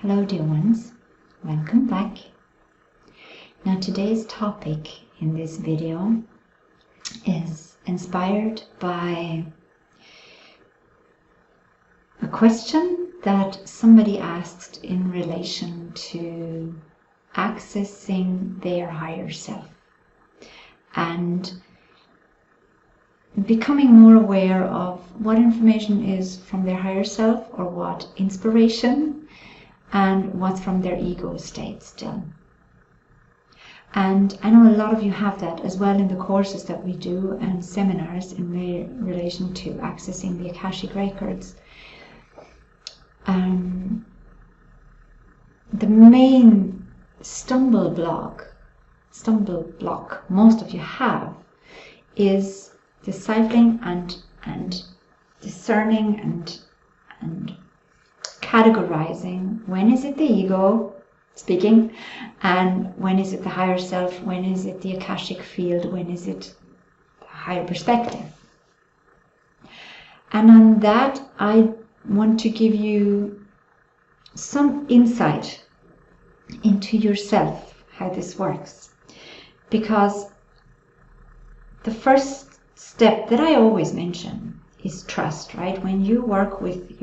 Hello dear ones, welcome back. Now today's topic in this video is inspired by a question that somebody asked in relation to accessing their higher self and becoming more aware of what information is from their higher self or what inspiration and what's from their ego state still. And I know a lot of you have that as well in the courses that we do and seminars in relation to accessing the Akashic records. The main stumble block most of you have is deciphering and discerning and categorizing when is it the ego speaking and when is it the higher self, when is it the Akashic field, when is it the higher perspective. And on that I want to give you some insight into yourself, how this works, because the first step that I always mention is trust, right? When you work with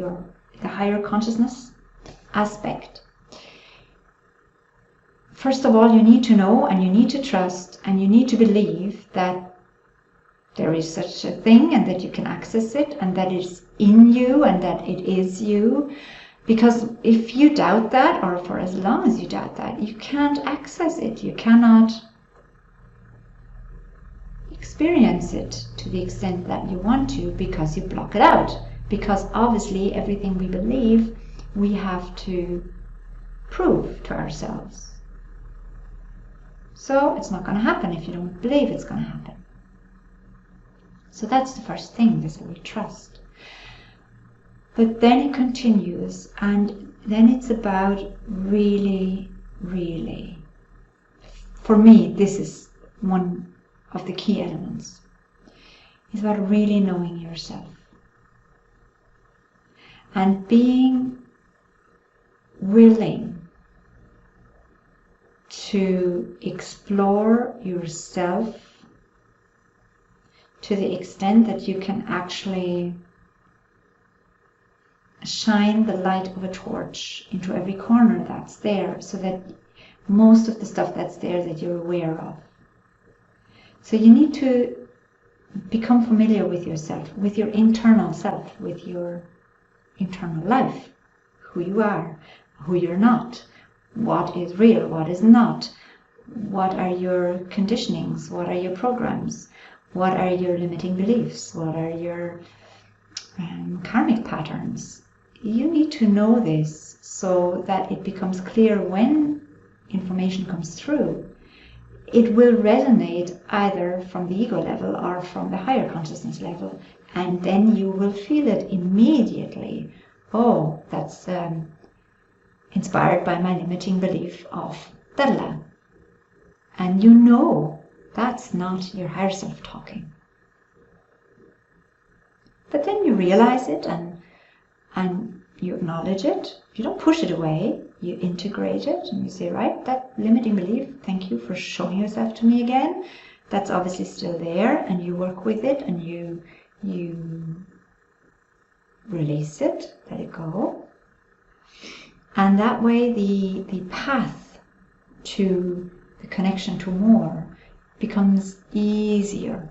the higher consciousness aspect, first of all you need to know and you need to trust and you need to believe that there is such a thing and that you can access it and that it's in you and that it is you. Because if you doubt that, or for as long as you doubt that, you can't access it, you cannot experience it to the extent that you want to, because you block it out. Because obviously everything we believe we have to prove to ourselves. So it's not going to happen if you don't believe it's going to happen. So that's the first thing, this will trust. But then it continues, and then it's about really, for me this is one of the key elements. It's about really knowing yourself. And being willing to explore yourself to the extent that you can actually shine the light of a torch into every corner that's there, so that most of the stuff that's there that you're aware of. So you need to become familiar with yourself, with your internal self, with your internal life, who you are, who you're not, what is real, what is not, what are your conditionings, what are your programs, what are your limiting beliefs, what are your karmic patterns. You need to know this so that it becomes clear when information comes through. It will resonate either from the ego level or from the higher consciousness level, and then you will feel it immediately. Oh, that's inspired by my limiting belief of da-da-da. And you know that's not your higher self talking. But then you realize it and you acknowledge it. You don't push it away. You integrate it and you say, right, that limiting belief, thank you for showing yourself to me again. That's obviously still there, and you work with it and you release it, let it go. And that way the path to the connection to more becomes easier.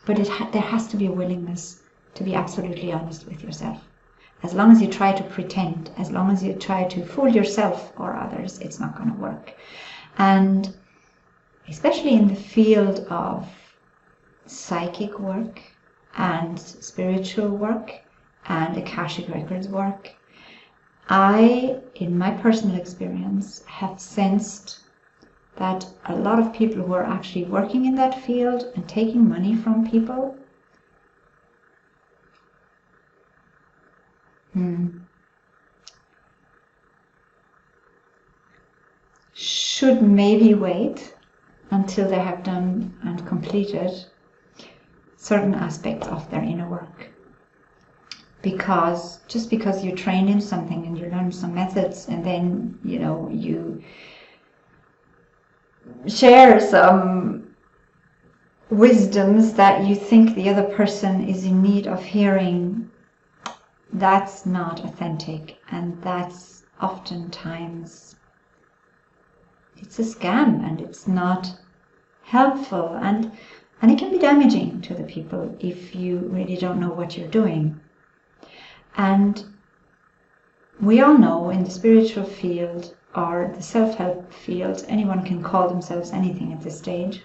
But there has to be a willingness to be absolutely honest with yourself. As long as you try to pretend, as long as you try to fool yourself or others, it's not going to work. And especially in the field of psychic work and spiritual work and Akashic records work, I, in my personal experience, have sensed that a lot of people who are actually working in that field and taking money from people should maybe wait until they have done and completed certain aspects of their inner work. Because just because you train in something and you learn some methods and then, you know, you share some wisdoms that you think the other person is in need of hearing, that's not authentic, and that's oftentimes, it's a scam, and it's not helpful, and it can be damaging to the people if you really don't know what you're doing. And we all know in the spiritual field or the self-help field, anyone can call themselves anything at this stage.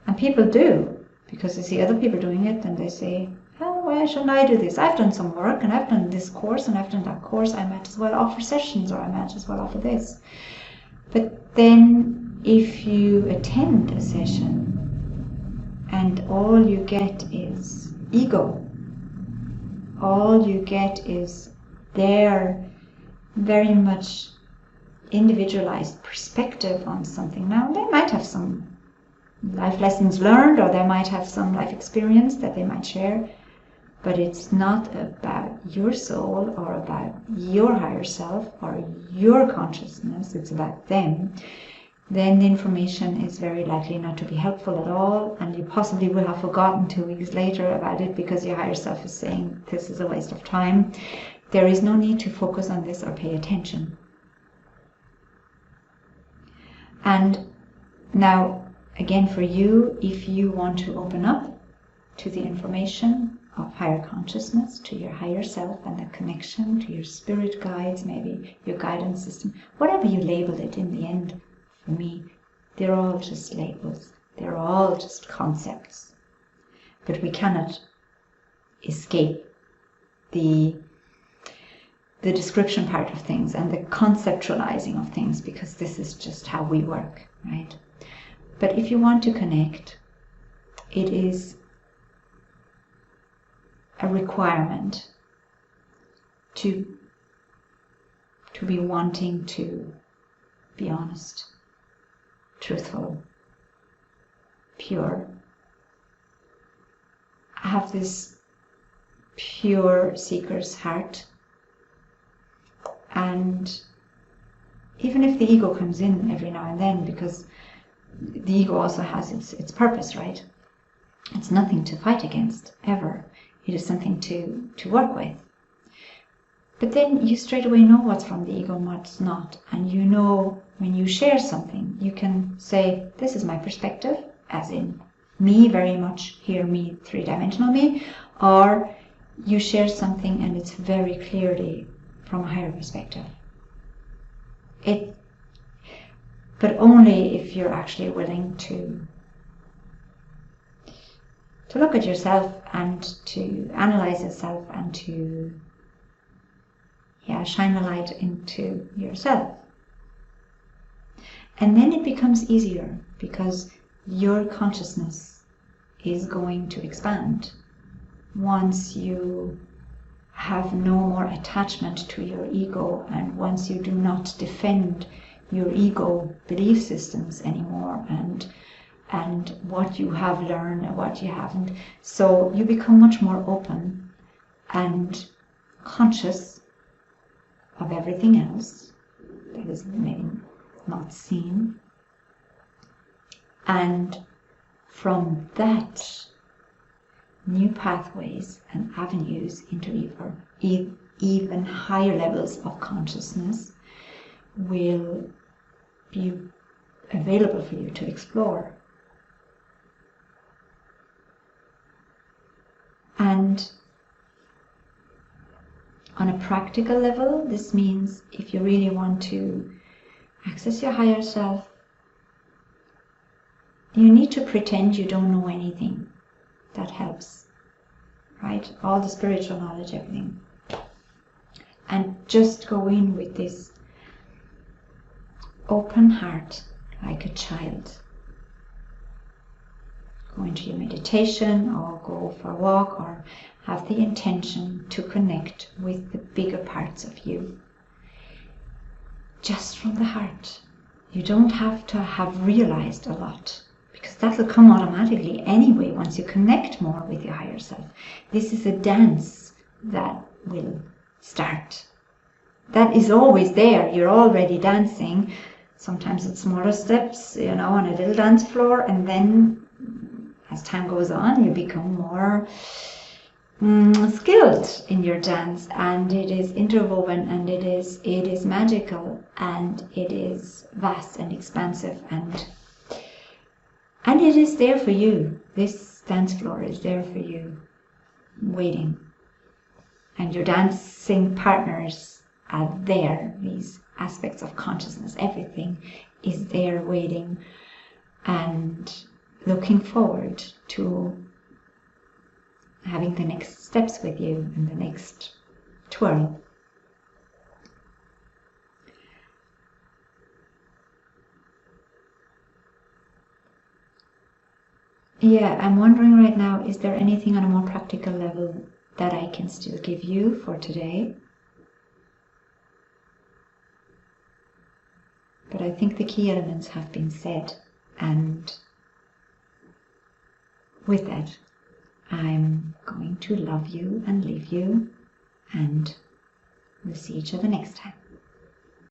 And people do, because they see other people doing it and they say, oh, why shouldn't I do this? I've done some work and I've done this course and I've done that course. I might as well offer sessions, or I might as well offer this. But then if you attend a session and all you get is ego, all you get is their very much individualized perspective on something. Now, they might have some life lessons learned, or they might have some life experience that they might share, but it's not about your soul or about your higher self or your consciousness, it's about them. Then the information is very likely not to be helpful at all, and you possibly will have forgotten 2 weeks later about it because your higher self is saying this is a waste of time. There is no need to focus on this or pay attention. And now, again, for you, if you want to open up to the information of higher consciousness, to your higher self and the connection to your spirit guides, maybe your guidance system, whatever you label it in the end, for me, they're all just labels. They're all just concepts. But we cannot escape the description part of things and the conceptualizing of things, because this is just how we work, right? But if you want to connect, it is a requirement to be wanting to be honest, truthful, pure. Have this pure seeker's heart. And even if the ego comes in every now and then, because the ego also has its purpose, right? It's nothing to fight against, ever. It is something to work with. But then you straight away know what's from the ego and what's not. And you know when you share something, you can say, this is my perspective, as in me, very much here, me, three-dimensional me, or you share something and it's very clearly from a higher perspective. But only if you're actually willing to look at yourself and to analyze yourself and to shine a light into yourself. And then it becomes easier because your consciousness is going to expand once you have no more attachment to your ego, and once you do not defend your ego belief systems anymore, and what you have learned and what you haven't. So you become much more open and conscious of everything else that is maybe not seen. And from that, new pathways and avenues into even higher levels of consciousness will be available for you to explore. And on a practical level, this means if you really want to access your higher self, you need to pretend you don't know anything. That helps, right? All the spiritual knowledge, everything. And just go in with this open heart, like a child. Go into your meditation, or go for a walk, or have the intention to connect with the bigger parts of you. Just from the heart. You don't have to have realized a lot, because that will come automatically anyway once you connect more with your higher self. This is a dance that will start. That is always there. You're already dancing. Sometimes it's smaller steps, on a little dance floor, and then as time goes on, you become more skilled in your dance, and it is interwoven, and it is magical, and it is vast and expansive, and it is there for you. This dance floor is there for you, waiting, and your dancing partners are there. These aspects of consciousness, everything is there waiting and looking forward to having the next steps with you and the next twirl. Yeah, I'm wondering right now, is there anything on a more practical level that I can still give you for today? But I think the key elements have been said, and with that, I'm going to love you and leave you, and we'll see each other next time.